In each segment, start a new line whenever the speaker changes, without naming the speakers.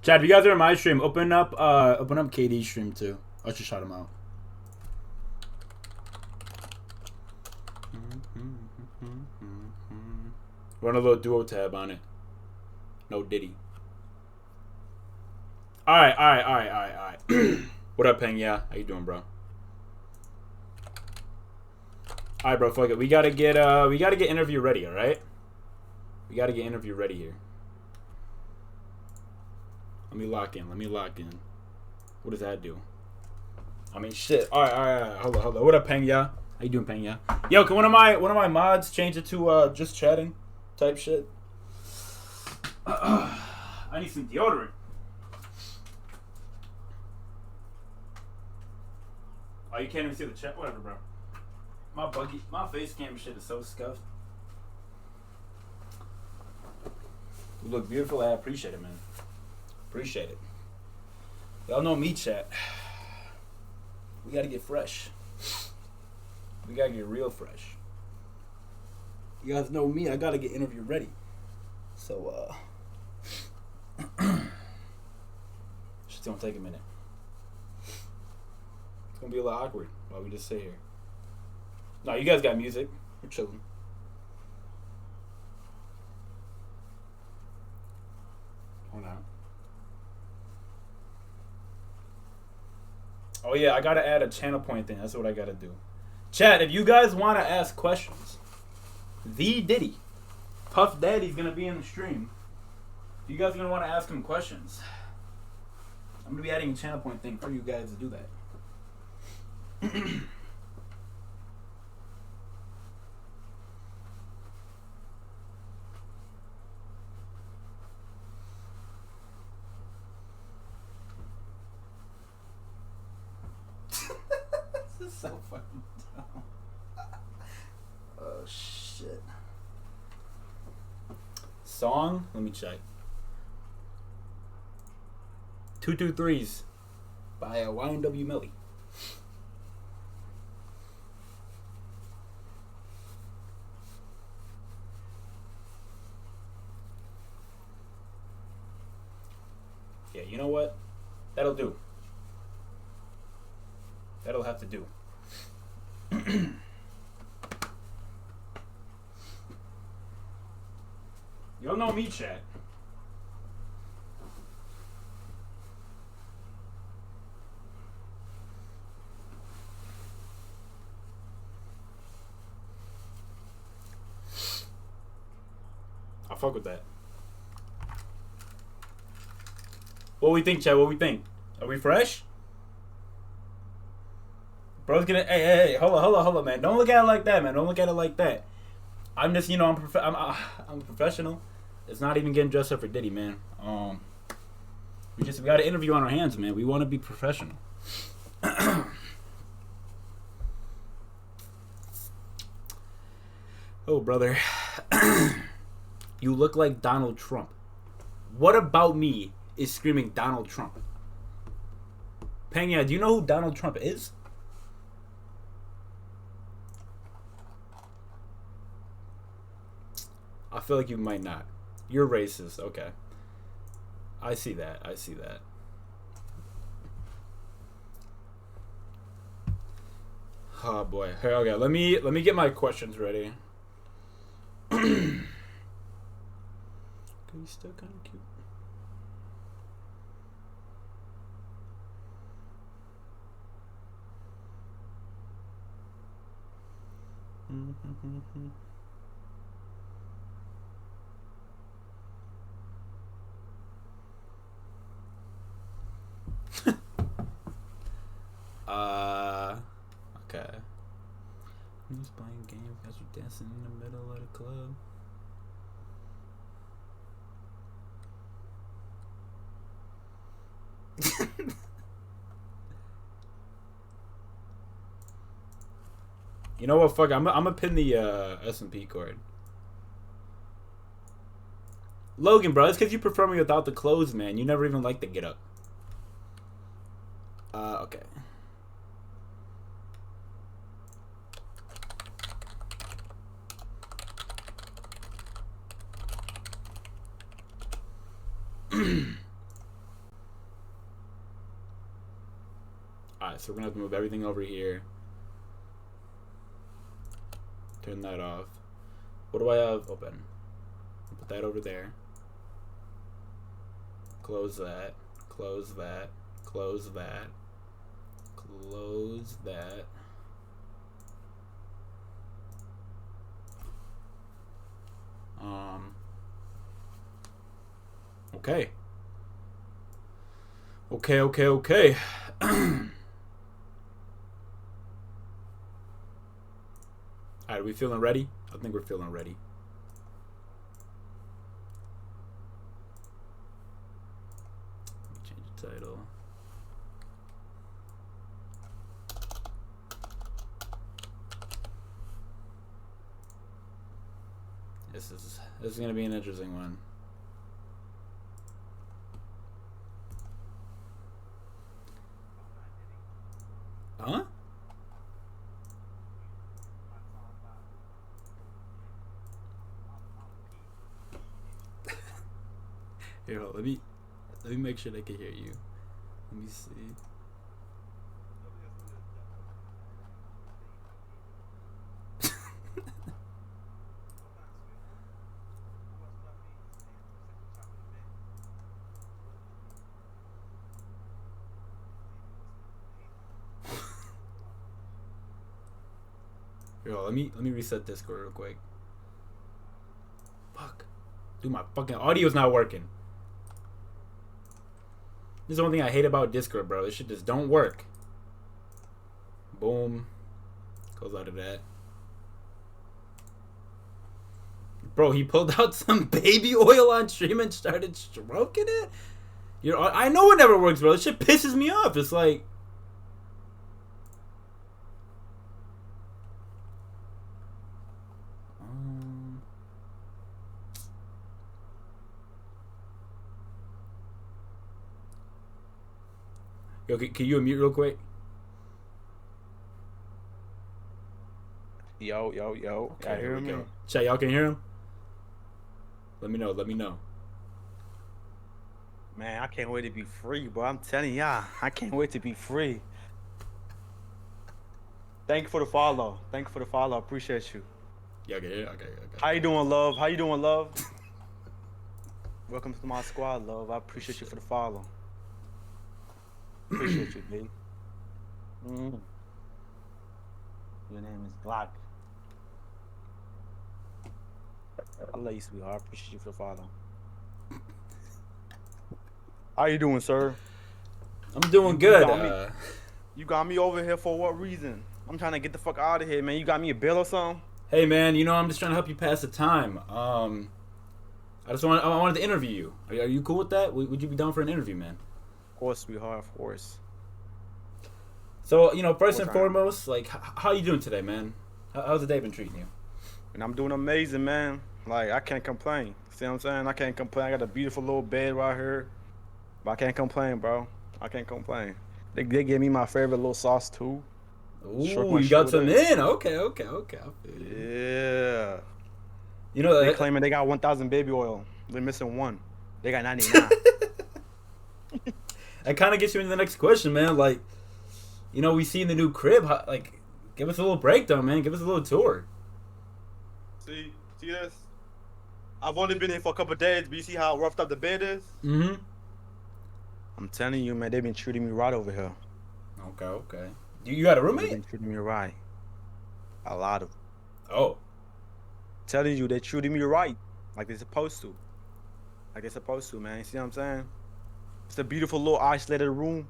Chad, if you guys are in my stream, open up KD's stream too. I should shout him out. Run a little duo tab on it. No Diddy. Alright. What up, Peng? Yeah, how you doing, bro? Alright, bro, fuck it. We gotta get interview ready, alright? We gotta get interview ready here. Let me lock in. What does that do? I mean, shit. Alright. Hold on. What up, Peng? Yeah? How you doing, Peng? Yeah? Yo, can one of my mods change it to just chatting type shit? I need some deodorant. Oh, you can't even see the chat? Whatever, bro. My face cam shit is so scuffed. You look beautiful. I appreciate it, man. Appreciate it. Y'all know me, chat. We gotta get fresh. We gotta get real fresh. You guys know me. I gotta get interview ready. So, shit's gonna take a minute. It's gonna be a little awkward while we just sit here. No, you guys got music. We're chilling. Hold on. Oh yeah, I gotta add a channel point thing. That's what I gotta do. Chat, if you guys wanna ask questions, the Diddy, Puff Daddy's gonna be in the stream. If you guys are gonna wanna ask him questions, I'm gonna be adding a channel point thing for you guys to do that. This is so fucking dumb. Oh shit. Song? Let me check. 223s by YNW Millie. Yeah, you know what? That'll do. That'll have to do. Y'all know me, chat. I fuck with that. What we think, chat? What we think? Are we fresh? Bro's gonna. Hey, hold on, man. Don't look at it like that, man. Don't look at it like that. I'm just, I'm a professional. It's not even getting dressed up for Diddy, man. We got an interview on our hands, man. We want to be professional. Oh, brother. You look like Donald Trump. What about me is screaming Donald Trump? Pena, do you know who Donald Trump is? I feel like you might not. You're racist. Okay. I see that. Oh boy. Okay, let me get my questions ready. He's still kind of cute. Okay. He's playing games as you're dancing in the middle of the club. You know what? Fuck. I'm gonna pin the S&P card. Logan, bro, it's because you prefer me without the clothes, man. You never even like the get up. Okay. So we're gonna have to move everything over here. Turn that off. What do I have open? Put that over there. Close that. Close that. Close that. Close that. Okay. Okay. Alright, are we feeling ready? I think we're feeling ready. Change the title. This is gonna be an interesting one. Huh? Here, let me make sure they can hear you. Let me see. Yo, let me reset Discord real quick. Fuck. Dude, my fucking audio's not working. This is the one thing I hate about Discord, bro. This shit just don't work. Boom. Goes out of that. Bro, he pulled out some baby oil on stream and started stroking it? I know it never works, bro. This shit pisses me off. It's like... Yo, can you unmute real quick?
Yo.
Okay,
Y'all hear me?
Chat, y'all can hear him? Let me know.
Man, I can't wait to be free, bro. I'm telling y'all, I can't wait to be free. Thank you for the follow. I appreciate you.
Yeah, okay.
How you doing, love? Welcome to my squad, love. I appreciate you for the follow. Appreciate you, B. Your name is Glock. I love you, sweetheart. I appreciate you for the follow. How you doing, sir?
I'm doing good.
You got me over here for what reason? I'm trying to get the fuck out of here, man. You got me a bill or something?
Hey, man, I'm just trying to help you pass the time. I wanted to interview you. Are you cool with that? Would you be down for an interview, man?
Of course, sweetheart, of course.
So, first and foremost, like, how you doing today, man? How's the day been treating you?
And I'm doing amazing, man. Like, I can't complain. See what I'm saying? I can't complain. I got a beautiful little bed right here. But I can't complain, bro. I can't complain. They gave me my favorite little sauce, too.
Ooh, you got some in. Okay. I feel you.
Yeah. They claiming they got 1,000 baby oil. They're missing one. They got 99.
That kind of gets you into the next question, man. Like, we seen the new crib. Like, give us a little breakdown, man. Give us a little tour.
See this? I've only been here for a couple of days, but you see how roughed up the bed is?
Mm-hmm.
I'm telling you, man, they've been treating me right over here.
Okay. You got a roommate?
They've been treating me right. A lot of them.
Oh.
Telling you, they're treating me right. Like they're supposed to. Man. You see what I'm saying? It's a beautiful little isolated room.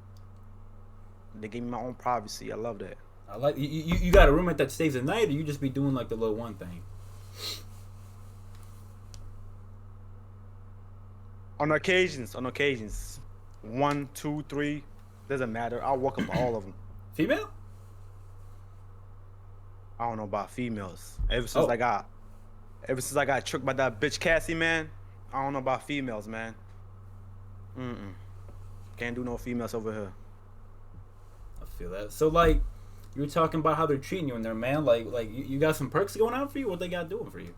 They gave me my own privacy. I love that.
I like you got a roommate that stays at night, or you just be doing like the little one thing?
On occasions. 1, 2, 3. Doesn't matter. I'll walk up all of them.
Female?
I don't know about females. Ever since I got tricked by that bitch Cassie, man, I don't know about females, man. Can't do no females over here.
I feel that. So, like, you were talking about how they're treating you in there, man. Like you got some perks going on for you? What they got doing for you?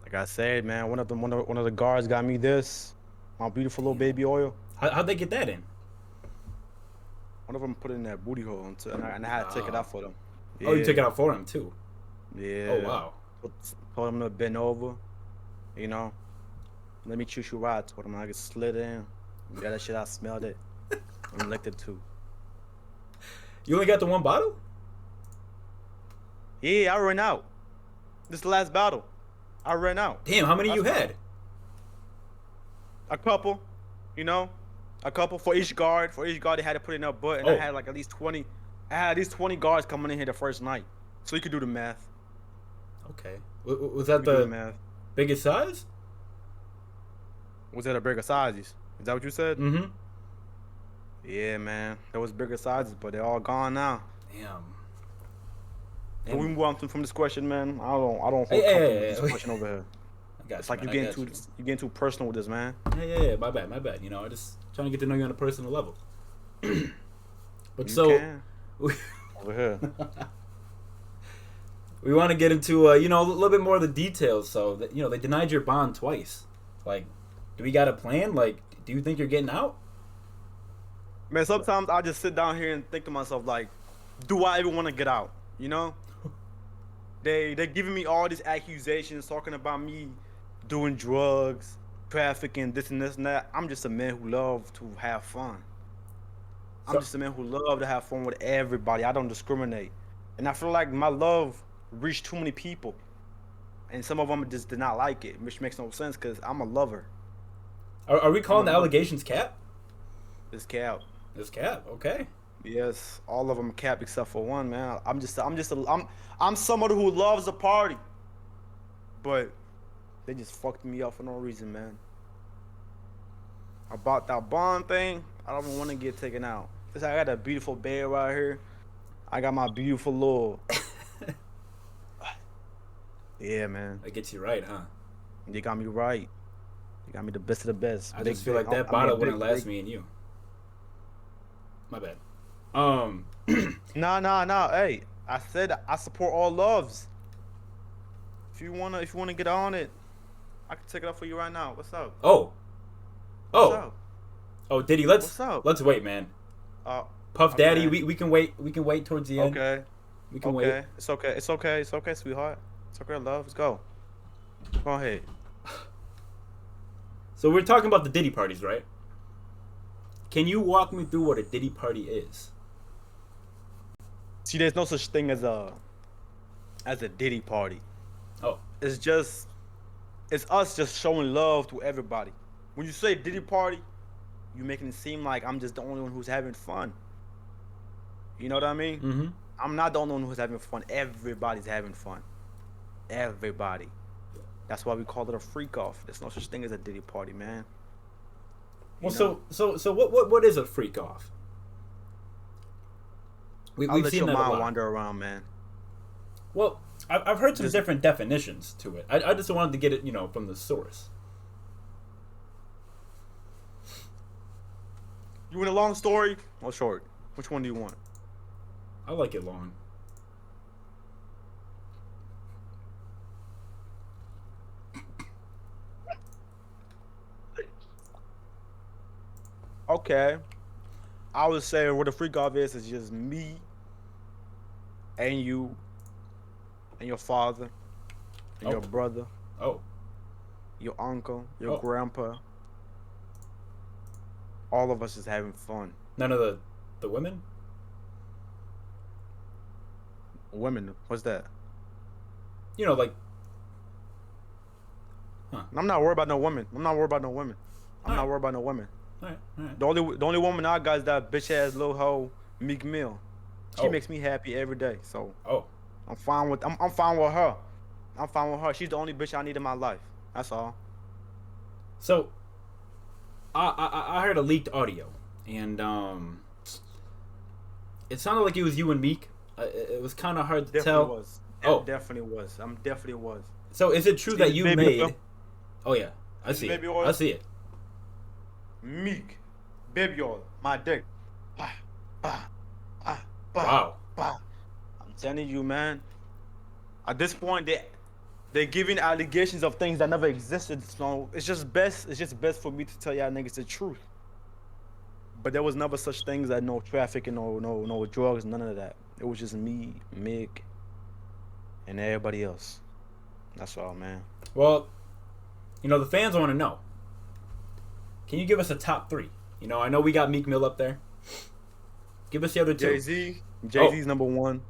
Like I said, man, one of the guards got me this, my beautiful little baby oil.
How'd they get that in?
One of them put it in that booty hole, and I had to take it out for them. Yeah.
Oh, you took it out for him too.
Yeah.
Oh wow.
Told him to bend over. You know. Let me choose you right. Told him I could slid in. Got that shit. I smelled it. And licked it too.
You only got the one bottle?
Yeah, I ran out. This is the last bottle. I ran out.
Damn, how many you had?
A couple, you know, a couple for each guard. For each guard, they had to put in their butt, and I had like at least 20. I had at least 20 guards coming in here the first night, so you could do the math.
Okay. Was that the biggest size?
Was that a bigger sizes? Is that what you said?
Mm-hmm.
Yeah, man. There was bigger sizes, but they're all gone now.
Damn.
So we move on from this question, man. I don't hold comfortable with this question over here.
I got
it's like you're getting too personal with this, man.
Yeah. My bad. You know, I just trying to get to know you on a personal level. But
over here.
We want to get into you know, a little bit more of the details. So that, you know, they denied your bond twice. Like, do we got a plan? Like, do you think you're getting out?
Man, sometimes I just sit down here and think to myself, like, do I even want to get out? You know? They're giving me all these accusations, talking about me doing drugs, trafficking, this and this and that. I'm just a man who loves to have fun. I'm just a man who loves to have fun with everybody. I don't discriminate. And I feel like my love reached too many people. And some of them just did not like it, which makes no sense because I'm a lover.
Are we calling the allegations cap?
It's cap.
It's cap, okay.
Yes, all of them cap except for one, man. I'm somebody who loves a party, but they just fucked me up for no reason, man. About that bond thing, I don't even want to get taken out. I got a beautiful bed right here. I got my beautiful little. Yeah, man.
That gets you right, huh?
You got me right. You got me the best of the best.
I just feel like that bottle wouldn't last me and you. My bad.
Nah. Hey, I said I support all loves. If you wanna get on it, I can take it up for you right now. What's up?
Oh, Diddy,
What's up?
let's wait, man. Puff Daddy, we can wait. We can wait towards the end.
Okay.
We can wait.
It's okay, sweetheart. It's okay, love. Let's go. Go ahead.
So we're talking about the Diddy parties, right? Can you walk me through what a Diddy party is?
See, there's no such thing as a Diddy party.
Oh.
It's us just showing love to everybody. When you say Diddy party, you're making it seem like I'm just the only one who's having fun. You know what I mean?
Mm-hmm.
I'm not the only one who's having fun. Everybody's having fun. Everybody. That's why we call it a freak off. There's no such thing as a Diddy party, man.
Well, so what is a freak off?
I'll let your mind wander around, man.
Well, I've heard some different definitions to it. I just wanted to get it, you know, from the source.
You want a long story or short? Which one do you want?
I like it long.
Okay. I would say what a freak off is just me and you and your father and your brother.
Oh.
Your uncle, your grandpa. All of us is having fun.
None of the women?
Women? What's that?
You know, like...
Huh. I'm not worried about no women. I'm not worried about no women.
All right.
The only woman I got is that bitch ass little hoe Meek Mill. She makes me happy every day. So I'm fine with her. I'm fine with her. She's the only bitch I need in my life. That's all.
So I heard a leaked audio, and it sounded like it was you and Meek. It was kind of hard to tell.
Definitely was.
So is it true that you made? Girl? Oh yeah, I see it.
Meek, baby oil, my dick.
Wow.
I'm telling you, man. At this point, they're giving allegations of things that never existed. So it's just best for me to tell y'all niggas the truth. But there was never such things as no traffic and no drugs, none of that. It was just me, Mick, and everybody else. That's all, man.
Well, the fans want to know. Can you give us a top 3? I know we got Meek Mill up there. Give us the other 2.
Jay-Z's number 1.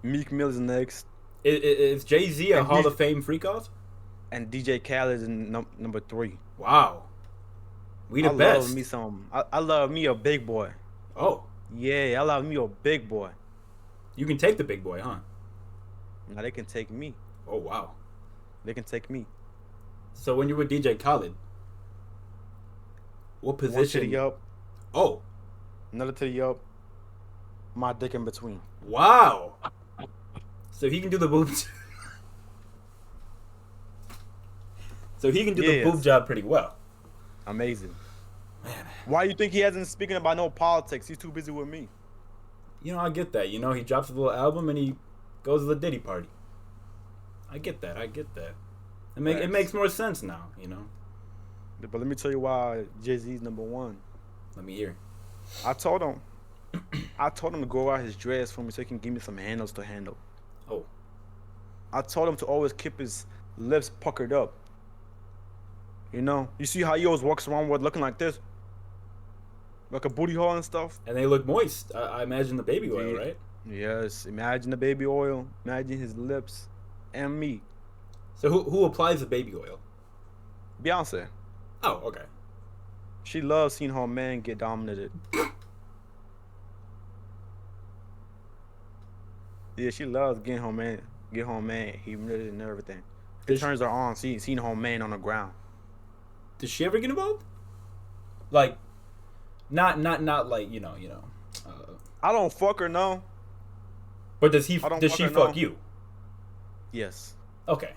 Meek Mill is next.
Is Jay-Z a Hall of Fame freak off?
And DJ Khaled is number 3.
Wow. We the best.
I love me a big boy.
Oh.
Yeah, I love me a big boy.
You can take the big boy, huh?
Now they can take me.
Oh, wow.
They can take me.
So when you're with DJ Khaled, what position?
One to the up.
Oh.
Another to the up. My dick in between.
Wow. So he can do the boob. So he can do the boob job pretty well.
Amazing.
Man.
Why you think he hasn't speaking about no politics? He's too busy with me.
I get that. He drops a little album and he goes to the Diddy party. I get that. It makes more sense now,
But let me tell you why Jay-Z's number 1.
Let me hear.
I told him to grow out his dreads for me so he can give me some handles to handle.
Oh.
I told him to always keep his lips puckered up. You see how he always walks around with looking like this? Like a booty hole and stuff?
And they look moist. I imagine the baby oil, right?
Yes. Imagine the baby oil. Imagine his lips. And me.
So who applies the baby oil?
Beyonce.
Oh, okay.
She loves seeing her man get dominated. Yeah, she loves getting her man humiliated and everything. It turns her on seeing her man on the ground.
Does she ever get involved? Like, not like
I don't fuck her, no.
But does she fuck you?
Yes.
Okay.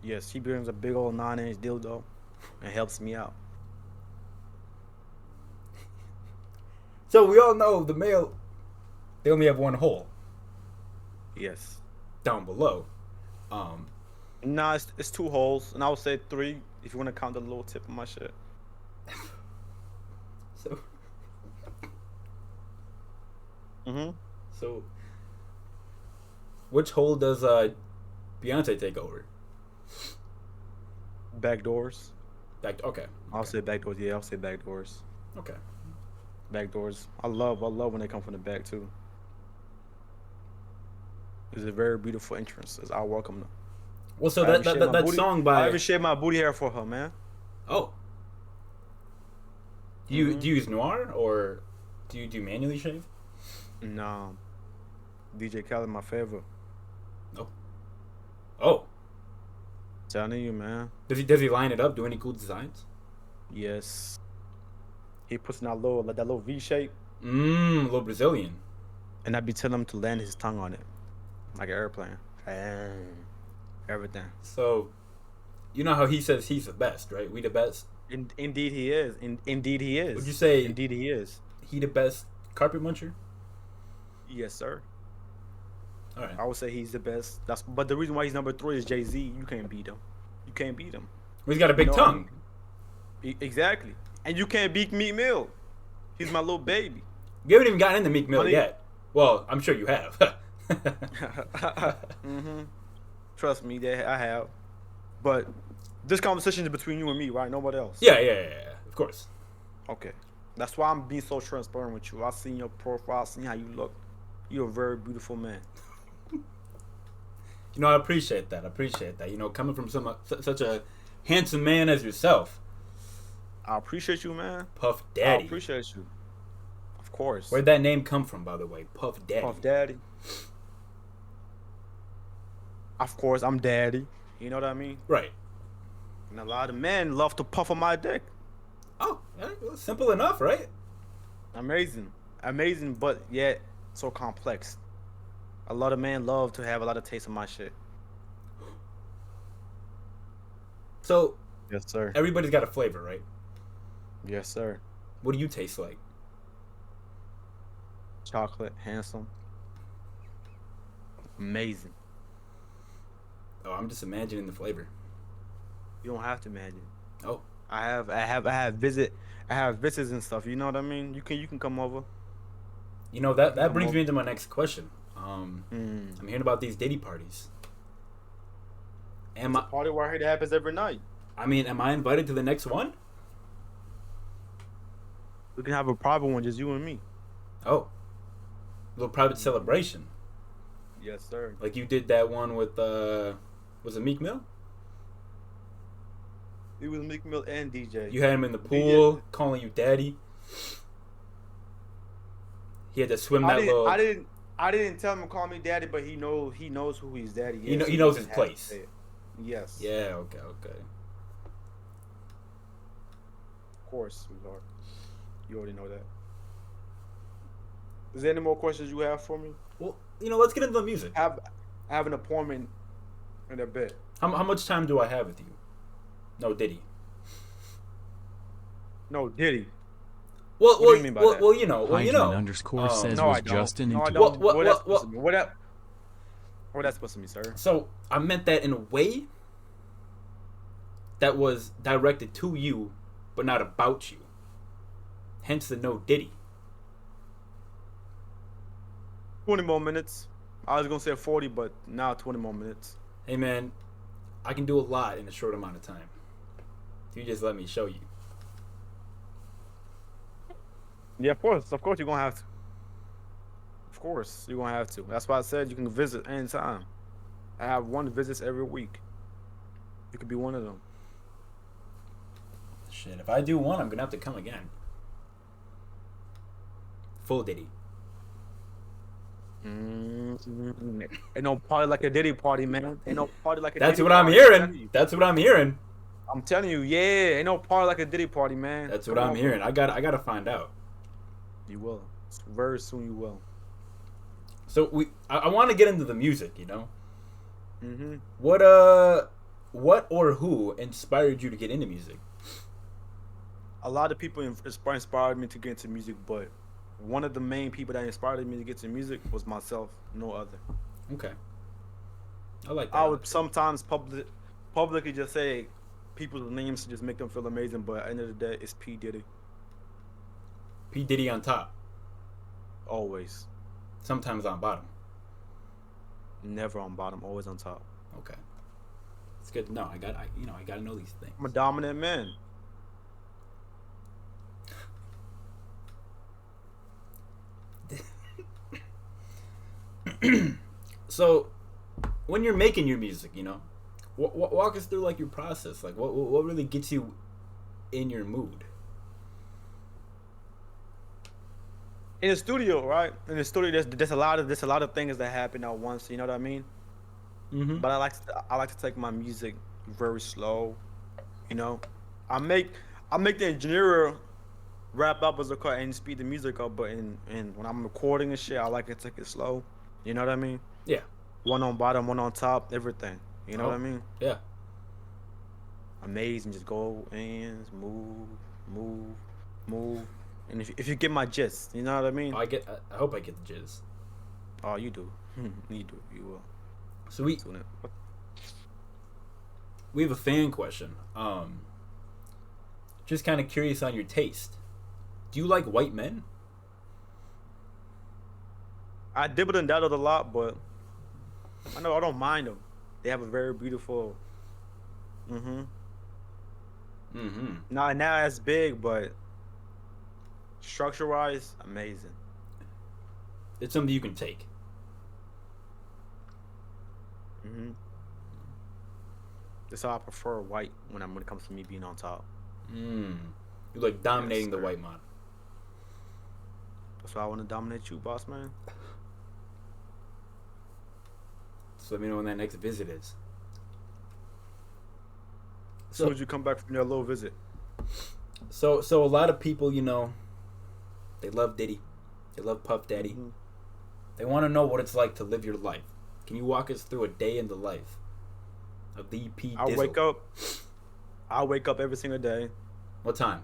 Yes, she brings a big old 9-inch dildo and helps me out.
So we all know the male, they only have one hole.
Yes.
Down below.
Nah, it's 2 holes, and I would say 3 if you want to count the little tip of my shit.
So. So. Which hole does Beyonce take over?
Back doors.
Okay.
I'll say back doors. Yeah, I'll say back doors.
Okay.
Back doors. I love when they come from the back too. It's a very beautiful entrance. I welcome them.
Well, so that song by
I even shaved my booty hair for her, man.
Oh. Do you use Noir or do you manually shave?
No. DJ Khaled, my favorite.
Oh.
Telling you, man.
Does he line it up? Do any cool designs?
Yes. He puts in that little V shape.
A little Brazilian.
And I be telling him to land his tongue on it, like an airplane. Everything.
So, you know how he says he's the best, right? We the best.
Indeed he is. Indeed he is.
Would you say?
Indeed he is.
He the best carpet muncher?
Yes, sir.
All right.
I would say he's the best. But the reason why he's number 3 is Jay-Z. You can't beat him.
Well, he's got a big tongue.
Exactly. And you can't beat Meek Mill. He's my little baby.
You haven't even gotten into Meek Mill yet. Well, I'm sure you have.
Trust me, I have. But this conversation is between you and me, right? Nobody else.
Yeah. Of course.
Okay. That's why I'm being so transparent with you. I've seen your profile, seen how you look. You're a very beautiful man.
I appreciate that. Coming from such a handsome man as yourself.
I appreciate you, man.
Puff Daddy.
I appreciate you. Of course.
Where'd that name come from, by the way? Puff Daddy.
Puff Daddy. Of course, I'm daddy. You know what I mean?
Right.
And a lot of men love to puff on my dick.
Oh, simple enough, right?
Amazing, but yet so complex. A lot of men love to have a lot of taste of my shit.
So,
yes, sir.
Everybody's got a flavor, right?
Yes, sir.
What do you taste like?
Chocolate, handsome, amazing.
Oh, I'm just imagining the flavor.
You don't have to imagine.
Oh,
I have visit I have visits and stuff. You know what I mean? You can come over.
You know,
You can
that
come
brings
over.
me into my next question.
Mm.
I'm hearing about these Diddy parties. Am
It's a
I?
party where I hear that happens every night.
I mean, am I invited to the next one?
We can have a private one, just you and me.
Oh, little private
Hmm.
celebration,
Yes, sir.
like you did that one with was it Meek Mill?
It was Meek Mill and DJ.
You had him in the
DJ.
pool calling you daddy. He had to swim
I
that
didn't. I
little.
didn't. I didn't tell him to call me daddy, but he knows who his daddy is, so
He
he
knows his
just had to
place.
say it. Yes,
Yeah. Okay. Okay.
of course, sweetheart. You already know that. Is there any more questions you have for me?
Well, let's get into the music.
I have an appointment in a bit.
How much time do I have with you? No, Diddy.
No, Diddy.
Well,
What do you mean by that?
Hygiene underscore says
No, I
was
don't.
Justin
No, I
into
don't.
What-
What that's supposed
what-
to mean? What that's supposed to mean, sir?
So I meant that in a way that was directed to you, but not about you. Hence the no Diddy.
20 more minutes. I was gonna say 40, but now 20 more minutes.
Hey man, I can do a lot in a short amount of time. If you just let me show you.
Yeah, of course, you're gonna have to. Of course, you're gonna have to. That's why I said you can visit anytime. I have one visits every week. You could be one of them.
Shit, if I do one, I'm gonna have to come again. Full Diddy.
Ain't no party like a Diddy party, man. Ain't no party like a
That's
Diddy
what I'm
party. telling
hearing.
you.
That's what I'm hearing.
I'm telling you, yeah. Ain't no party like a Diddy party, man.
That's what
Come
I'm
on,
hearing.
bro.
I gotta find out.
You will. Very soon you will.
So I want to get into the music.
Mm-hmm.
What or who inspired you to get into music?
A lot of people inspired me to get into music, but one of the main people that inspired me to get into music was myself, no other.
Okay, I like that.
I would sometimes publicly just say people's names to just make them feel amazing, but at the end of the day, it's P. Diddy.
P Diddy on top,
Always.
sometimes on bottom.
Never on bottom, always on top.
Okay, it's good to know. I gotta know these things.
I'm a dominant man.
So, when you're making your music, walk us through like your process. Like, what really gets you in your mood?
In the studio, right? In the studio, there's a lot of things that happen at once. You know what I mean?
Mm-hmm.
But I like to take my music very slow. You know, I make the engineer rap up as a cut and speed the music up. But in when I'm recording and shit, I like to take it slow. You know what I mean?
Yeah.
One on bottom, one on top, everything. You know what I mean?
Yeah.
Amazing, just go in, move. And if you get my gist, you know what I mean?
I hope I get the jizz.
Oh, you do. You do. You will.
So we have a fan question. Just kind of curious on your taste. Do you like white men?
I dibbled and dabbled a lot, but I know I don't mind them. They have a very beautiful. Not as big, but structure-wise, amazing.
It's something you can take.
That's how I prefer white when it comes to me being on top.
You like dominating
Yes,
the
sir.
white man.
That's why I want to dominate you, boss man.
So let me know when that next visit is.
As soon as you come back from your little visit.
So a lot of people, they love Diddy, they love Puff Daddy. They want to know what it's like to live your life. Can you walk us through a day in the life of the P Dizzle?
I wake up every single day.
What time?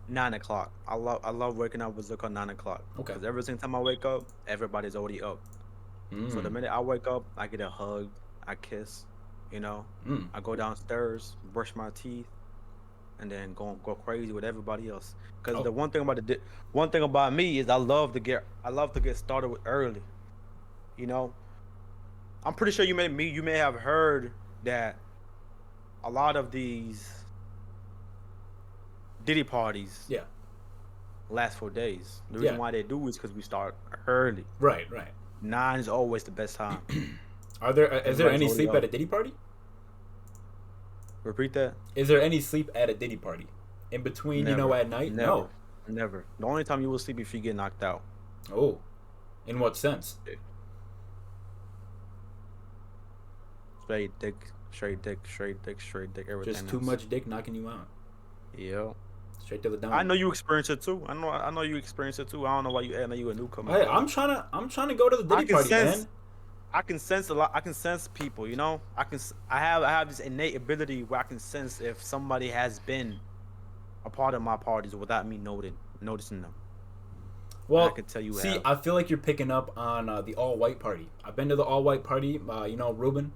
9 o'clock. I love waking up with Zuko 9 o'clock.
Okay.
Because every single time I wake up, everybody's already up. So the minute I wake up, I get a hug, I kiss, I go downstairs, brush my teeth, and then go crazy with everybody else. Because
Oh.
the one thing about me is I love to get started with early. You know, I'm pretty sure you may have heard that a lot of these Diddy parties
Yeah.
last for days. The reason why they do is because we start early.
Right.
9 is always the best time.
Is there any
Everybody's
sleep
already
at a Diddy party?
Repeat that.
Is there any sleep at a Diddy party? In between,
Never.
at night?
Never.
No.
Never. The only time you will sleep if you get knocked out.
Oh. In what sense?
Straight dick, everything.
Just too much dick knocking you out.
Yeah.
Straight to the dome.
I know you experience it too. I know you experience it too. I don't know why you act like you a newcomer.
Hey, I'm trying to go to the Diddy party, man.
I can sense a lot. I can sense people. You know, I have this innate ability where I can sense if somebody has been a part of my parties without me noticing them.
Well,
I can tell you.
See, I feel like you're picking up on the all-white party. I've been to the all-white party. Ruben.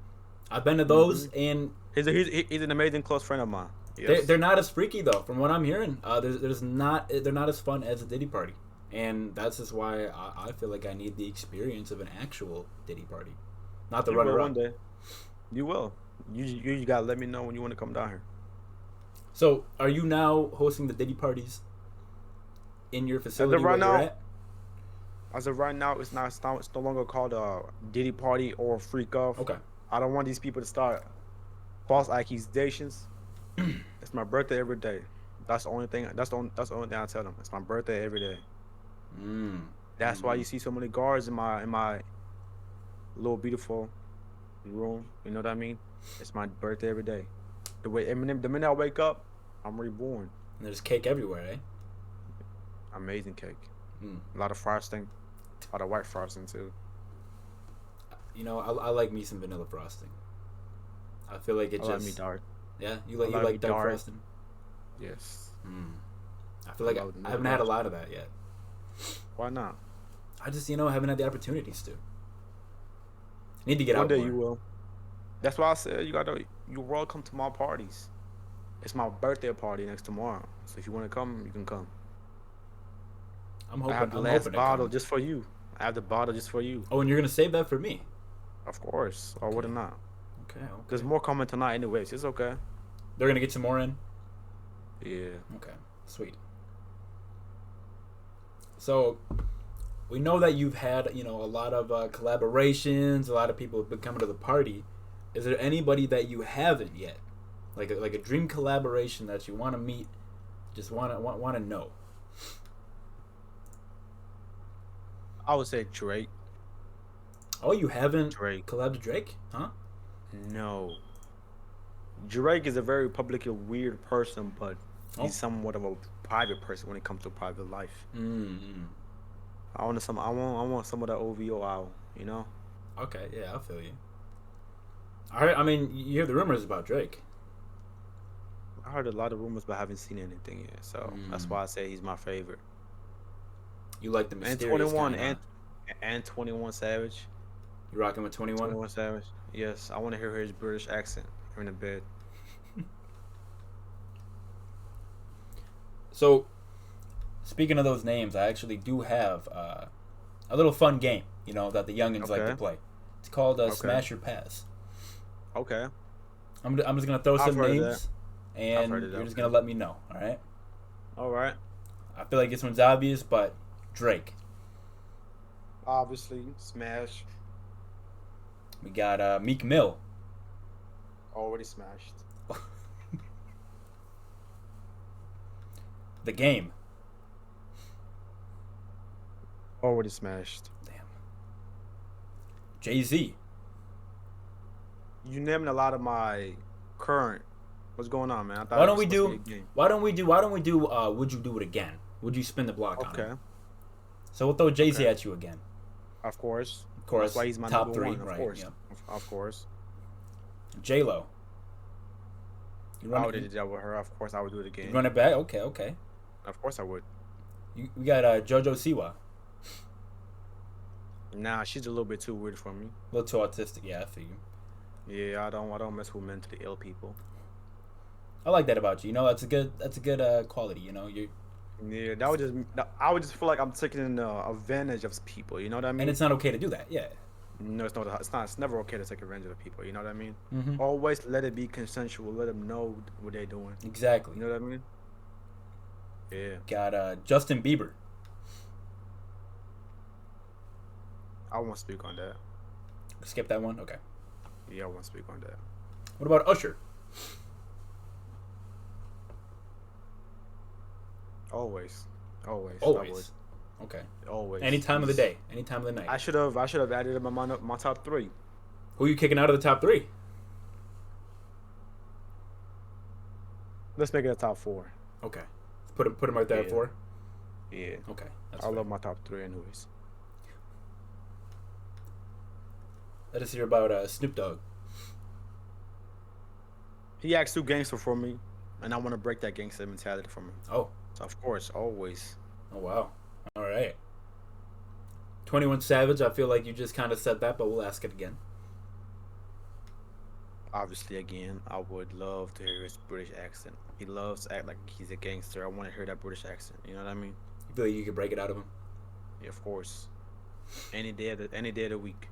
I've been to those, and
he's an amazing close friend of mine. Yes.
They're not as freaky though, from what I'm hearing. They're not as fun as a Diddy party, and that's just why I feel like I need the experience of an actual Diddy party, not the runner-up.
One day, you will. You gotta let me know when you want to come down here.
So, are you now hosting the Diddy parties in your facility where you're at?
As of right now, it's no longer called a Diddy party or freak off.
Okay.
I don't want these people to start false accusations. It's my birthday every day. That's the only thing. That's the only thing I tell them. It's my birthday every day. That's why you see so many guards in my little beautiful room. You know what I mean? It's my birthday every day. The minute I wake up, I'm reborn.
And there's cake everywhere, eh?
Amazing cake. A lot of frosting. A lot of white frosting too.
I like me some vanilla frosting. I feel like it just.
Like me dark.
Yeah, you like dark frosting.
Yes.
I feel like I haven't had a lot of that yet.
Why not?
I just haven't had the opportunities to. Need to get out.
One day
more.
you will. That's why I said you're welcome to my parties. It's my birthday party next tomorrow. So if you want to come, you can come.
I'm hoping.
I have the last bottle just for you. I have the bottle just for you.
Oh, and you're gonna save that for me?
Of course. Or would it not?
Okay.
There's more coming tonight anyways. It's okay.
They're gonna get some more in?
Yeah.
Okay. Sweet. So, we know that you've had, a lot of collaborations, a lot of people have been coming to the party. Is there anybody that you haven't yet? Like a dream collaboration that you want to meet, just want to know?
I would say Drake.
Oh, you haven't
Drake.
collabed with Drake? Huh?
No. Drake is a very publicly weird person, but he's somewhat of a private person when it comes to private life. I want some of that OVO out,
Okay, yeah, I feel you. I mean, you hear the rumors about Drake.
I heard a lot of rumors, but I haven't seen anything yet. So that's why I say he's my favorite.
You like the mysterious
and 21
kind,
and 21 Savage.
You rocking with 21?
21 Savage. Yes, I want to hear his British accent in the bed.
So, speaking of those names, I actually do have a little fun game, that the youngins like to play. It's called Smash Your Pass.
Okay.
I'm just gonna throw some names, and
you're
just gonna let me know. All right.
All right.
I feel like this one's obvious, but Drake.
Obviously, Smash.
We got Meek Mill.
Already smashed.
The Game.
Already smashed.
Damn. Jay-Z.
You naming a lot of my current. What's going on, man?
Why don't we do Would You Do It Again? Would you spin the block on it?
Okay.
So we'll throw Jay-Z at you again.
Of course.
Of course.
That's why he's my
top
number
3,
one. Of
right?
course.
Yep.
Of course.
J-Lo.
I would do that with her. Of course, I would do it again.
You run it back? Okay.
Of course, I would.
We got JoJo Siwa.
Nah, she's a little bit too weird for me.
A little too autistic, yeah, I feel you.
Yeah, I don't mess with mentally ill people.
I like that about you. You know, that's a good quality. You know, you
Yeah, I would just feel like I'm taking advantage of people. You know what I mean?
and it's not okay to do that. Yeah.
No, it's not. It's not. It's never okay to take advantage of people. You know what I mean?
Mm-hmm.
Always let it be consensual. Let them know what they're doing.
Exactly.
You know what I mean? Yeah.
Got Justin Bieber.
I won't speak on that.
Skip that one. Okay.
Yeah, I won't speak on that.
What about Usher?
Always.
Always. Okay.
Always.
Any time of the day. Any time of the night.
I should have added him on my top 3.
Who are you kicking out of the top 3?
Let's make it a top 4.
Okay. Put him right there at 4.
Yeah.
Okay.
I love my top 3 anyways.
Let us hear about Snoop Dogg.
He acts too gangster for me, and I want to break that gangster mentality from him.
Oh.
So of course, always.
Oh wow. All right. 21 Savage. I feel like you just kind of said that, but we'll ask it again.
Obviously, again, I would love to hear his British accent. He loves to act like he's a gangster. I want to hear that British accent. You know what I mean?
You feel like you could break it out of him?
Yeah, of course. Any day of the week.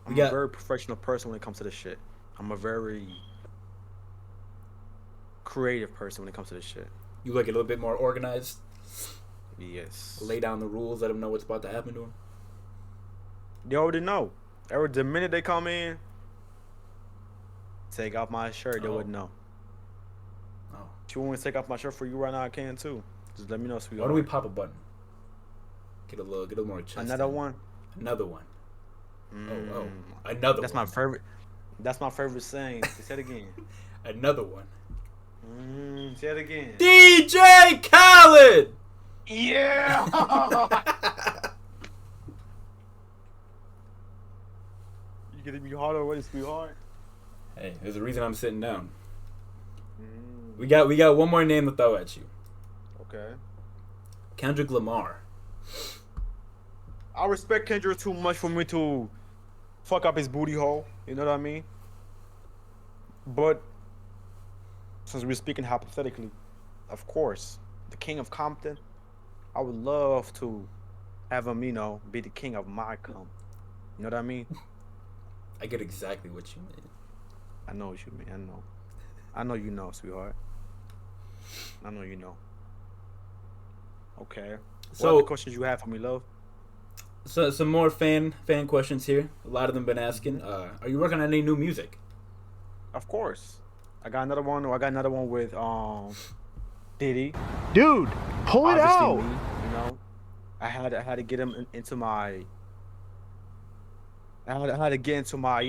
I'm a very professional person when it comes to this shit. I'm a very creative person when it comes to this shit.
You like it a little bit more organized?
Yes.
Lay down the rules, let them know what's about to happen to them?
They already know. The minute they come in, take off my shirt, they would know.
Oh.
If you want me to take off my shirt for you right now, I can too. Just let me know, sweetheart.
Why don't we pop a button? Get a little more chest.
Another one?
Another one.
Oh.
Another
That's
one.
my favorite. That's my favorite saying. Say it again.
Another one.
Say it again.
DJ Khaled!
Yeah! You getting me hard already, sweetheart?
Hey, there's a reason I'm sitting down. We got one more name to throw at you.
Okay.
Kendrick Lamar.
I respect Kendrick too much for me to fuck up his booty hole. You know what I mean? But since we're speaking hypothetically, of course, the king of Compton, I would love to have him, be the king of my cum. You know what I mean?
I get exactly what you mean.
I know what you mean. I know you know, sweetheart. I know you know. Okay.
So,
what other questions you have for me, love?
So some more fan questions here. A lot of them been asking. Are you working on any new music?
Of course. I got another one with Diddy.
Dude, pull it out.
Me, I had to get him into my. I had to get into my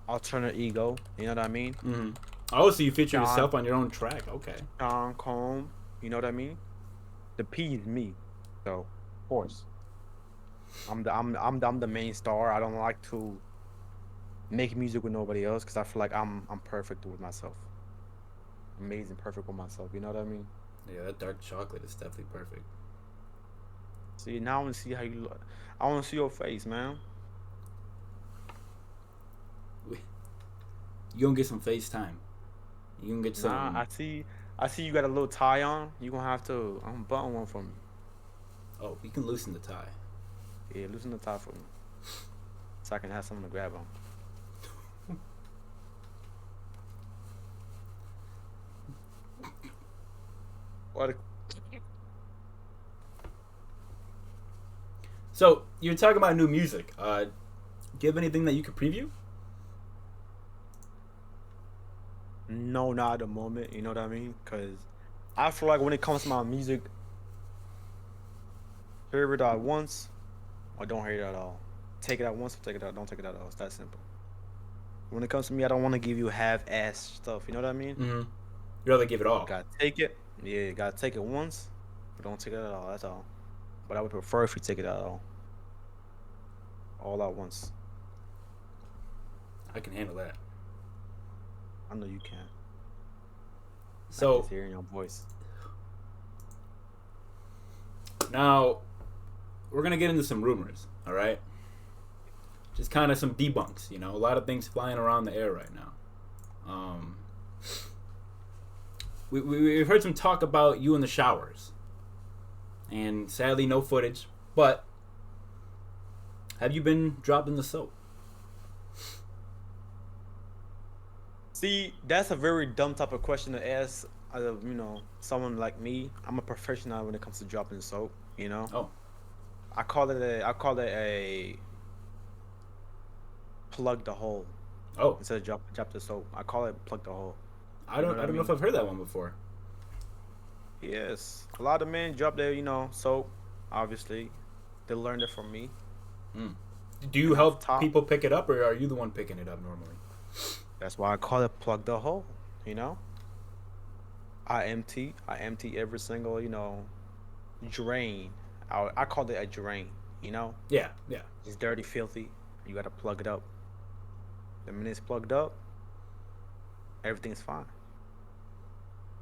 alternate ego. You know what I mean?
Mm-hmm. Oh, so you feature yourself on your own track? Okay.
Sean Combs. You know what I mean? The P is me, so of course. I'm the main star. I don't like to make music with nobody else because I feel like I'm perfect with myself. Amazing, perfect with myself. You know what I mean?
Yeah, that dark chocolate is definitely perfect.
See, now I want to see how you look. I want to see your face, man.
You gonna get some FaceTime. You gonna get some.
Nah, I see you got a little tie on. You gonna have to unbutton one for me.
Oh, you can loosen the tie.
Yeah, loosen the tie for me, so I can have something to grab on. What?
So you're talking about new music. Do you have anything that you could preview?
No, not at the moment. You know what I mean? Cause I feel like when it comes to my music, hear it out once, or don't hear it at all. Take it out once, or take it out. Don't take it out at all. It's that simple. When it comes to me, I don't want to give you half-ass stuff. You know what I mean?
Mm-hmm. You rather give it all.
Gotta take it. Yeah, you gotta take it once, but don't take it at all. That's all. But I would prefer if you take it at all at once.
I can handle that.
I know you can.
So,
I can hear in your voice.
Now, we're gonna get into some rumors. All right. Just kind of some debunks. A lot of things flying around the air right now. We've heard some talk about you in the showers, and sadly no footage. But have you been dropped in the soap?
See, that's a very dumb type of question to ask. Someone like me. I'm a professional when it comes to dropping soap.
Oh,
I call it a plug the hole.
oh,
Instead of drop the soap, I call it plug the hole.
I don't know if I've heard that one before.
Yes, a lot of men drop their soap. Obviously, they learned it from me.
Do you help people pick it up, or are you the one picking it up normally?
That's why I call it plug the hole. I empty every single drain. I call it a drain.
Yeah, yeah.
It's dirty, filthy. You gotta plug it up. The minute it's plugged up, everything's fine.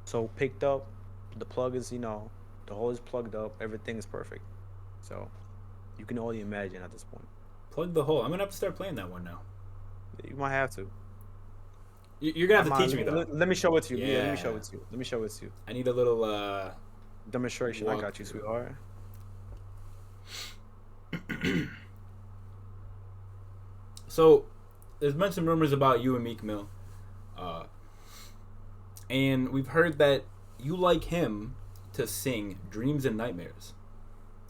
So picked up, the plug is the hole is plugged up, everything is perfect. So you can only imagine at this point.
Plug the hole. I'm gonna have to start playing that one now.
You might have to.
You're gonna have to teach me though.
Let me show it to you.
Yeah.
Let me show it to you. Let me show it to you.
I need a little
Demonstration. I got you, sweetheart.
So, there's been some rumors about you and Meek Mill, and we've heard that you like him to sing "Dreams and Nightmares"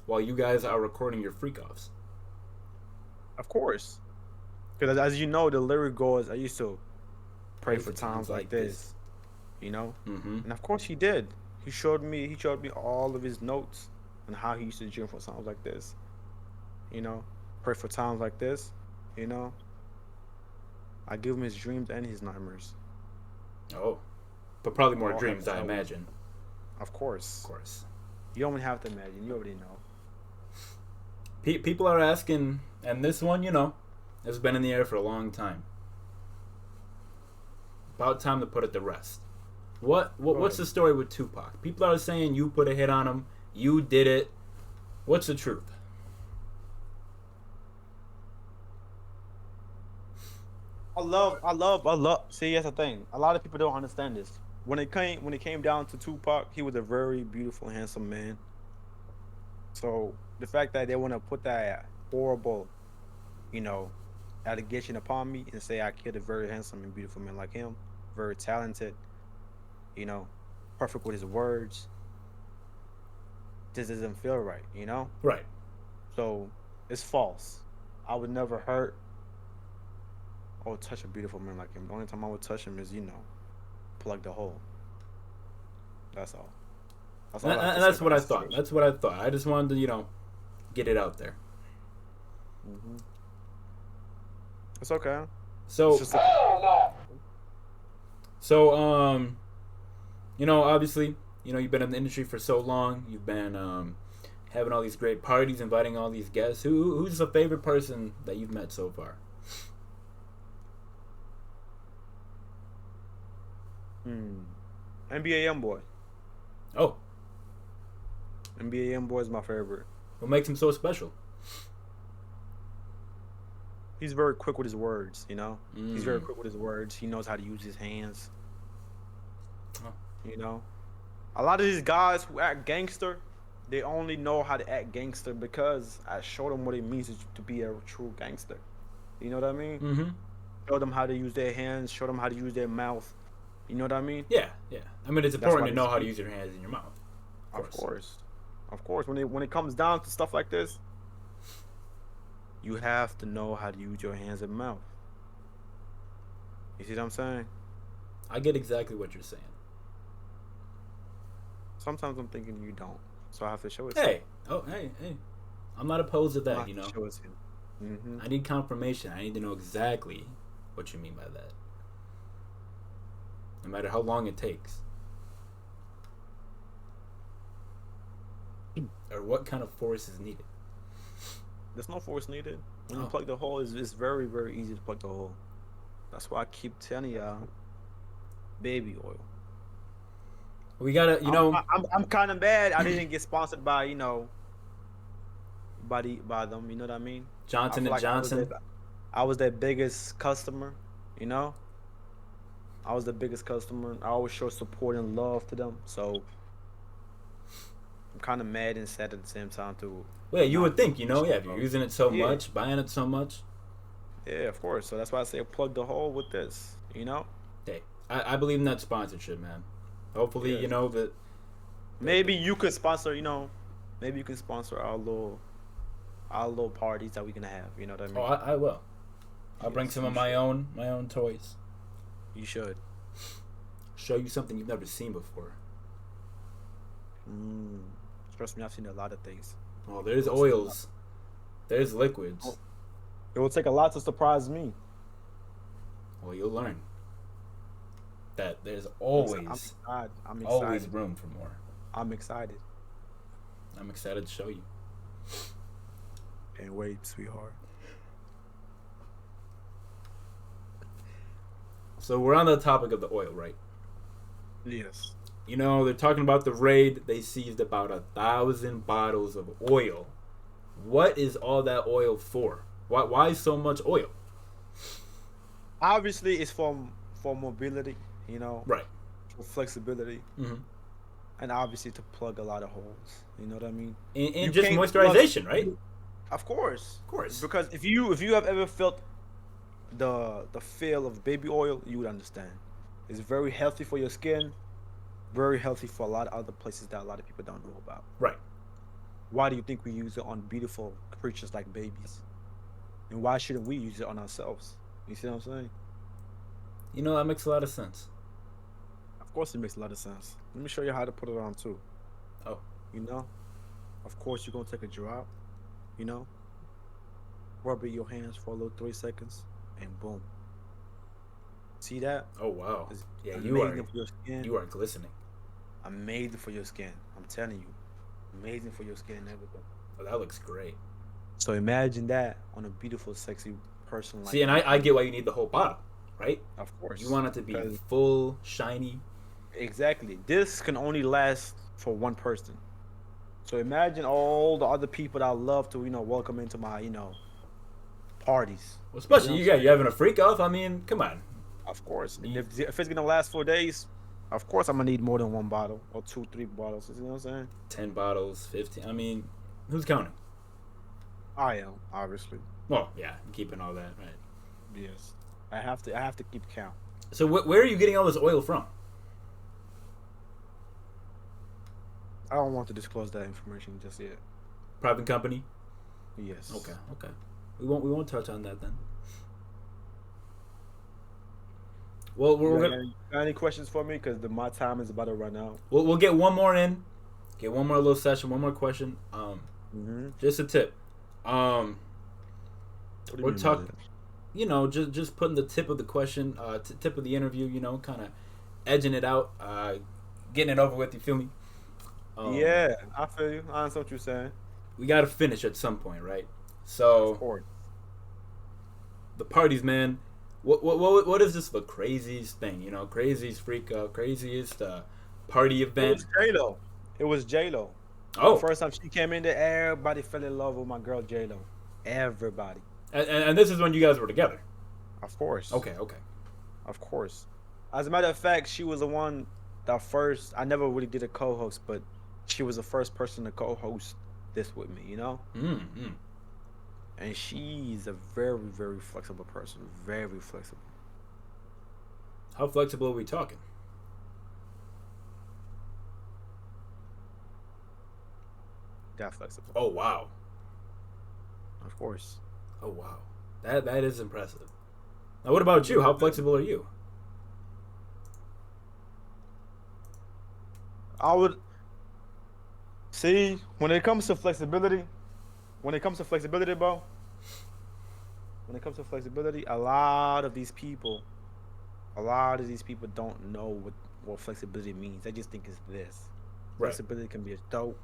while you guys are recording your freak-offs.
Of course, because as you know, the lyric goes, "I used to pray for times like this,"
Mm-hmm.
and of course he did. He showed me all of his notes and how he used to dream for times like this. Pray for times like this. I give him his dreams and his nightmares.
Oh, but probably more dreams, I imagine.
Of course.
Of course.
You don't even have to imagine. You already know.
People are asking, and this one, has been in the air for a long time. About time to put it to rest. What's the story with Tupac? People are saying you put a hit on him. You did it. What's the truth?
I love. See, that's the thing. A lot of people don't understand this. When it came down to Tupac, he was a very beautiful, handsome man. So the fact that they want to put that horrible, allegation upon me and say I killed a very handsome and beautiful man like him, very talented, perfect with his words, this doesn't feel right,
Right.
So it's false. I would never hurt or touch a beautiful man like him. The only time I would touch him is, plug the hole. That's all.
And that's what I thought. That's what I thought. I just wanted to, get it out there.
Mm-hmm. It's okay.
So, obviously, you've been in the industry for so long. You've been having all these great parties, inviting all these guests. Who's the favorite person that you've met so far?
NBA Youngboy.
Oh.
NBA Youngboy is my favorite.
What makes him so special?
He's very quick with his words, He's very quick with his words. He knows how to use his hands.
Oh.
A lot of these guys who act gangster, they only know how to act gangster because I showed them what it means to be a true gangster. You know what I mean?
Mm-hmm.
Show them how to use their hands. Show them how to use their mouth. You know what I mean?
Yeah, yeah. I mean, it's important to know how to use your hands and your mouth.
Of course. When it comes down to stuff like this, you have to know how to use your hands and mouth. You see what I'm saying?
I get exactly what you're saying.
Sometimes I'm thinking you don't, so I have to show it to you.
Hey. I'm not opposed to that,
I have to show it to you. Mm-hmm.
I need confirmation. I need to know exactly what you mean by that. No matter how long it takes. Or what kind of force is needed.
There's no force needed. When you plug the hole, it's very, very easy to plug the hole. That's why I keep telling y'all, baby oil.
We gotta,
I'm kind of bad. I didn't get sponsored by, by them. You know what I mean?
Johnson and Johnson.
I was their biggest customer. I was the biggest customer. I always show support and love to them. So I'm kind of mad and sad at the same time too.
Well, you would think, if you're using it so
Yeah.
much, buying it so much.
Yeah, of course. So that's why I say plug the hole with this.
Hey, I believe in that sponsorship, man. Hopefully,
Yeah.
that.
Maybe you could sponsor. Maybe you can sponsor our little parties that we can have. You know what I mean?
Oh, I will. I'll bring
Yes,
some of
you
my
should.
own toys.
You should.
Show you something you've never seen before.
Trust me, I've seen a lot of things.
Oh, there's oils. There's liquids.
Oh. It will take a lot to surprise me.
Well, you'll learn that there's
I'm
always
excited.
always room for more.
I'm excited.
I'm excited to show you.
Can't wait, sweetheart.
So we're on the topic of the oil, right?
Yes.
They're talking about the raid. They seized about 1,000 bottles of oil. What is all that oil for? Why so much oil?
Obviously, it's for mobility.
Right.
For flexibility,
Mm-hmm.
and obviously to plug a lot of holes. You know what I mean?
And
You
just
can't
moisturization, right?
Of course.
Of course.
Because if you have ever felt the feel of baby oil, you would understand. It's very healthy for your skin, very healthy for a lot of other places that a lot of people don't know about.
Right.
Why do you think we use it on beautiful creatures like babies? And why shouldn't we use it on ourselves? You see what I'm saying?
That makes a lot of sense.
Of course it makes a lot of sense. Let me show you how to put it on too.
Oh.
Of course you're gonna take a drop, rub it in your hands for a little 3 seconds, and boom. See that?
Oh, wow.
It's
Yeah,
amazing for your skin.
you are glistening.
Amazing for your skin. I'm telling you. Amazing for your skin and everything.
Oh, that looks great.
So imagine that on a beautiful, sexy person like
See, and I get why you need the whole bottle, right?
Of course.
You want it to be
Because-
full, shiny.
Exactly. This can only last for one person. So imagine all the other people that I love to, welcome into my, parties.
Well, especially
You know what I'm
you're having a freak off. I mean, come on.
Of course. And if it's gonna last 4 days, of course I'm gonna need more than one bottle or 2, 3 bottles. You know what I'm saying?
10 bottles, 15. I mean, who's counting?
I am, obviously.
Well, yeah, I'm keeping all that, right?
Yes. I have to keep count.
So where are you getting all this oil from?
I don't want to disclose that information just yet.
Private company?
Yes.
Okay. We won't touch on that then. Well,
Got any questions for me? Because my time is about to run out.
we'll get one more in. Get one more little session, one more question. Just a tip.
What do you
We're
mean by
talking,
that?
just putting the tip of the question, tip of the interview, kind of edging it out, getting it over with. You feel me?
Yeah, I feel you. I understand what you're saying.
We got to finish at some point, right?
Of
So
course.
the parties, man. What is this the craziest thing? Craziest freak out, craziest party event.
It was J-Lo.
Oh,
The first time she came in there, everybody fell in love with my girl J-Lo. Everybody.
and this is when you guys were together.
Of course.
Okay.
Of course. As a matter of fact, she was the one that first. I never really did a co-host, but she was the first person to co-host this with me.
Mm-hmm.
And she's a very, very flexible person. Very flexible.
How flexible are we talking?
That flexible.
Oh wow.
Of course.
Oh wow. That is impressive. Now what about you? How flexible are you?
I would see when it comes to flexibility. Bro. When it comes to flexibility, a lot of these people don't know what flexibility means. They just think it's this.
Right.
Flexibility can be a throat.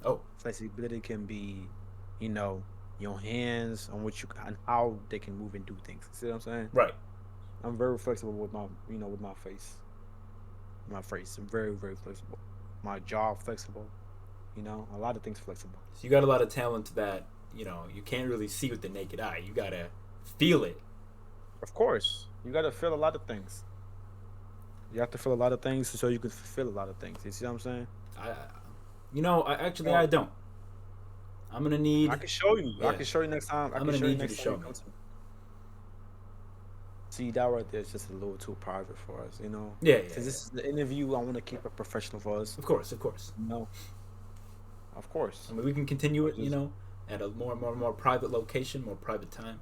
Oh.
Flexibility can be, your hands on and how they can move and do things. See what I'm saying?
Right.
I'm very flexible with my, with my face. My face, I'm very, very flexible. My jaw flexible. A lot of things flexible.
So you got a lot of talent that, you can't really see with the naked eye. You gotta feel it.
Of course, you gotta feel a lot of things. You have to feel a lot of things so you can fulfill a lot of things. You see what I'm saying?
I don't. I'm gonna need.
I can show you.
Yeah.
I can show you next time.
I'm gonna need you to show me.
See, that right there is just a little too private for us, you know?
Yeah.
Since this is the interview, I want to keep it professional for us.
Of course.
No. Of course.
I mean, we can continue it, at a more private location, more private time.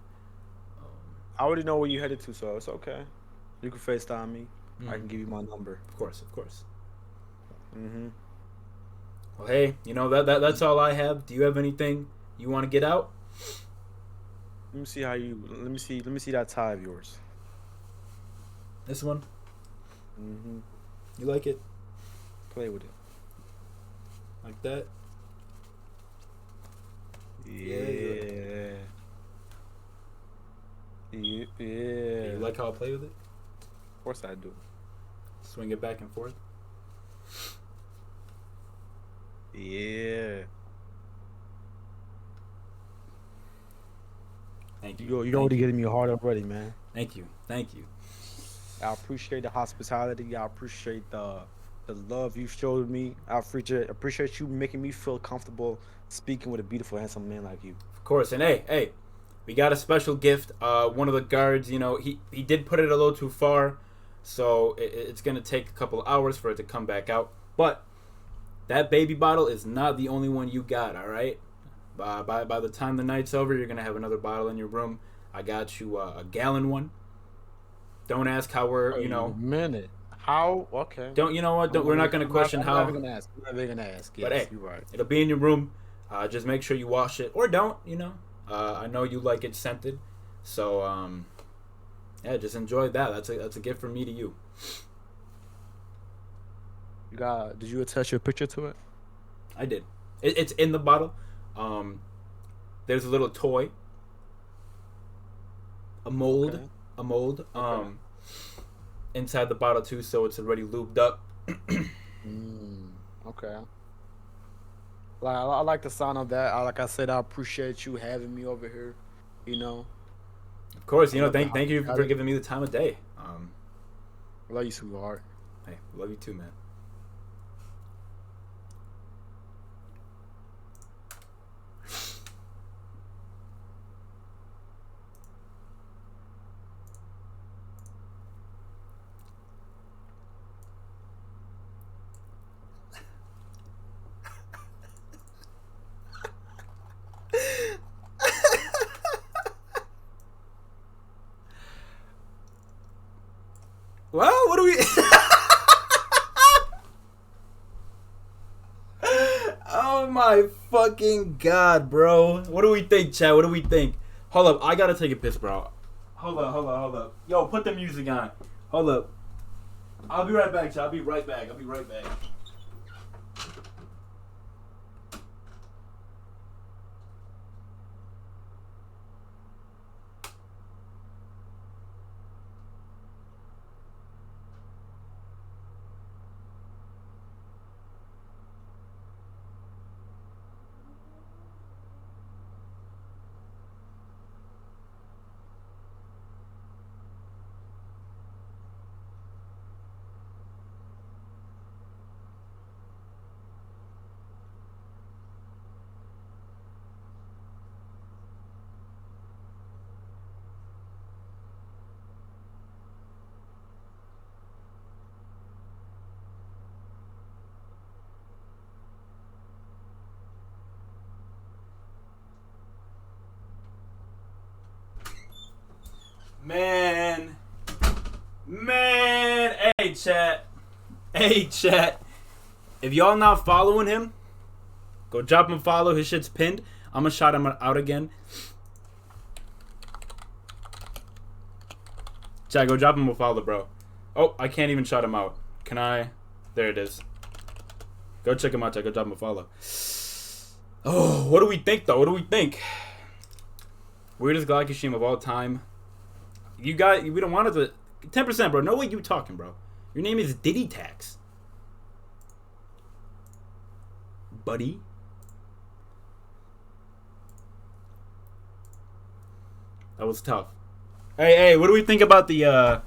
I already know where you headed to, so it's okay. You can FaceTime me.
Mm-hmm.
I can give you my number.
Of course.
Mm-hmm.
Well, hey, that's all I have. Do you have anything you want to get out?
Let me see that tie of yours.
This one?
Mm-hmm.
You like it?
Play with it.
Like that?
Yeah.
You like how I play with it?
Of course I do.
Swing it back and forth?
Yeah.
Thank you.
You're already getting me hard already, man.
Thank you.
I appreciate the hospitality. I appreciate the love you showed me. I appreciate you making me feel comfortable speaking with a beautiful, handsome man like you.
Of course. And hey, we got a special gift. One of the guards, he did put it a little too far, so it's gonna take a couple hours for it to come back out. But that baby bottle is not the only one you got. All right. By the time the night's over, you're gonna have another bottle in your room. I got you a gallon one. Don't ask how we're,
A minute. How? Okay.
Don't you know what? We're not gonna question how.
I'm not gonna ask. Yes,
But hey,
you're right.
It'll be in your room. Just make sure you wash it or don't. I know you like it scented, so yeah, just enjoy that. That's a gift from me to you.
Did you attach your picture to it?
I did. It's in the bottle. There's a little toy. A mold.
Okay.
Okay. Inside the bottle too, so it's already lubed up.
Okay. I like the sound of that. Like I said, I appreciate you having me over here.
Of course, thank you for giving me the time of day.
I love you, sweetheart.
Hey, love you too, man. Well, what do we... Oh my fucking god, bro. What do we think, Chad? What do we think? Hold up, I gotta take a piss, bro. Hold up. Yo, put the music on. Hold up. I'll be right back, Chad. I'll be right back. Man, hey chat. If y'all not following him, go drop him a follow. His shit's pinned. I'm gonna shout him out again. Chat, go drop him a follow, bro. Oh, I can't even shout him out. Can I? There it is. Go check him out, chat. Go drop him a follow. Oh, what do we think though? Weirdest Glockey stream of all time. We don't want it to 10%, bro. No way you talking, bro. Your name is Diddy Tax. Buddy. That was tough. Hey, what do we think about the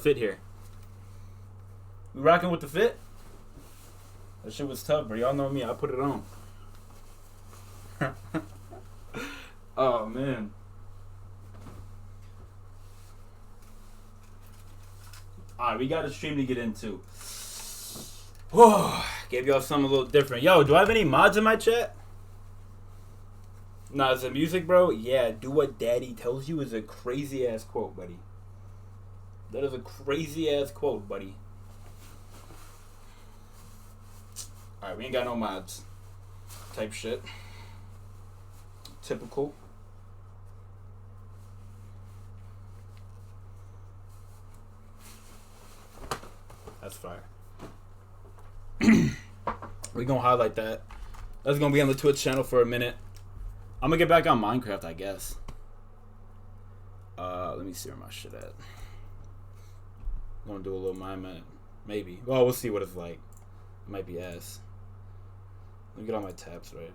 fit here? We rocking with the fit? That shit was tough, bro. Y'all know me. I put it on. Oh, man. Alright, we got a stream to get into. Whoa. Gave y'all something a little different. Yo, do I have any mods in my chat? Nah, is it music, bro? Yeah, do what daddy tells you is a crazy-ass quote, buddy. That is a crazy-ass quote, buddy. Alright, we ain't got no mods. Type shit. Typical. That's fire. We gonna highlight that. That's gonna be on the Twitch channel for a minute. I'm gonna get back on Minecraft, I guess. Let me see where my shit at. I'm gonna do a little mime, maybe. Well, we'll see what it's like. It might be ass. Let me get all my tabs right.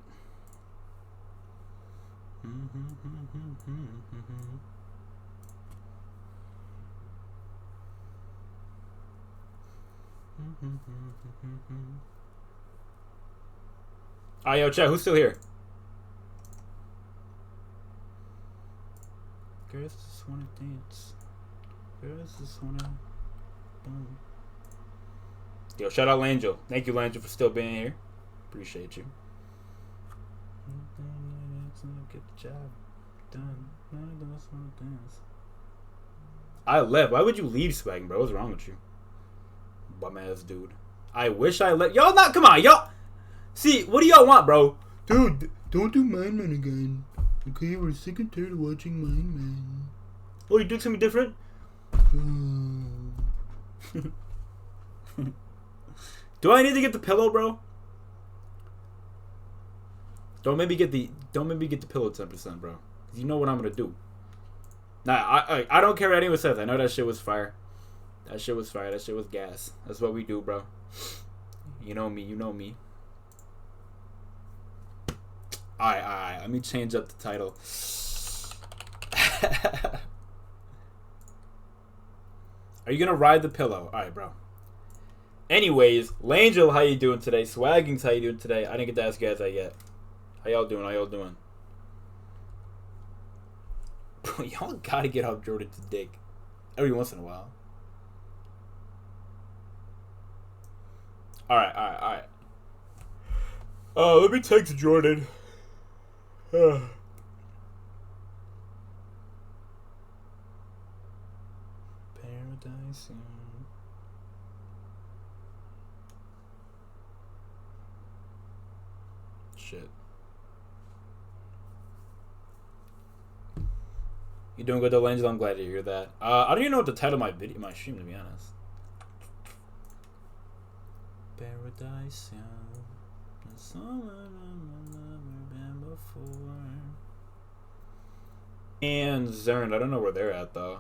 Alright, yo, chat, who's still here? Girls just wanna dance. Girls just wanna boom. Yo, shout out Langel. Thank you, Langel, for still being here. Appreciate you. Get the job done. I left. Why would you leave, Swag, bro? What's wrong with you? Bum ass dude. I wish I left. Y'all not. Come on, y'all. See, what do y'all want, bro? Dude, don't do Mine Man again. Okay, we're sick and tired of watching Mine Man. Oh, you doing something different? Do I need to get the pillow, bro? Don't make me get the pillow 10%, bro. You know what I'm gonna do. Nah, I don't care what anyone says. I know that shit was fire. That shit was fire. That shit was gas. That's what we do, bro. You know me. You know me. Alright. Let me change up the title. Are you gonna ride the pillow? Alright, bro. Anyways, Langel, how you doing today? Swaggings, how you doing today? I didn't get to ask you guys that yet. How y'all doing? How y'all doing? Bro, y'all gotta get off Jordan's dick. Every once in a while. Alright. Let me text Jordan. Paradise soon. Shit. You doing good though, Langel? I'm glad to hear that. I don't even know what the title of my stream, to be honest. Paradise sound. That's all I've never been before. And Zern, I don't know where they're at though.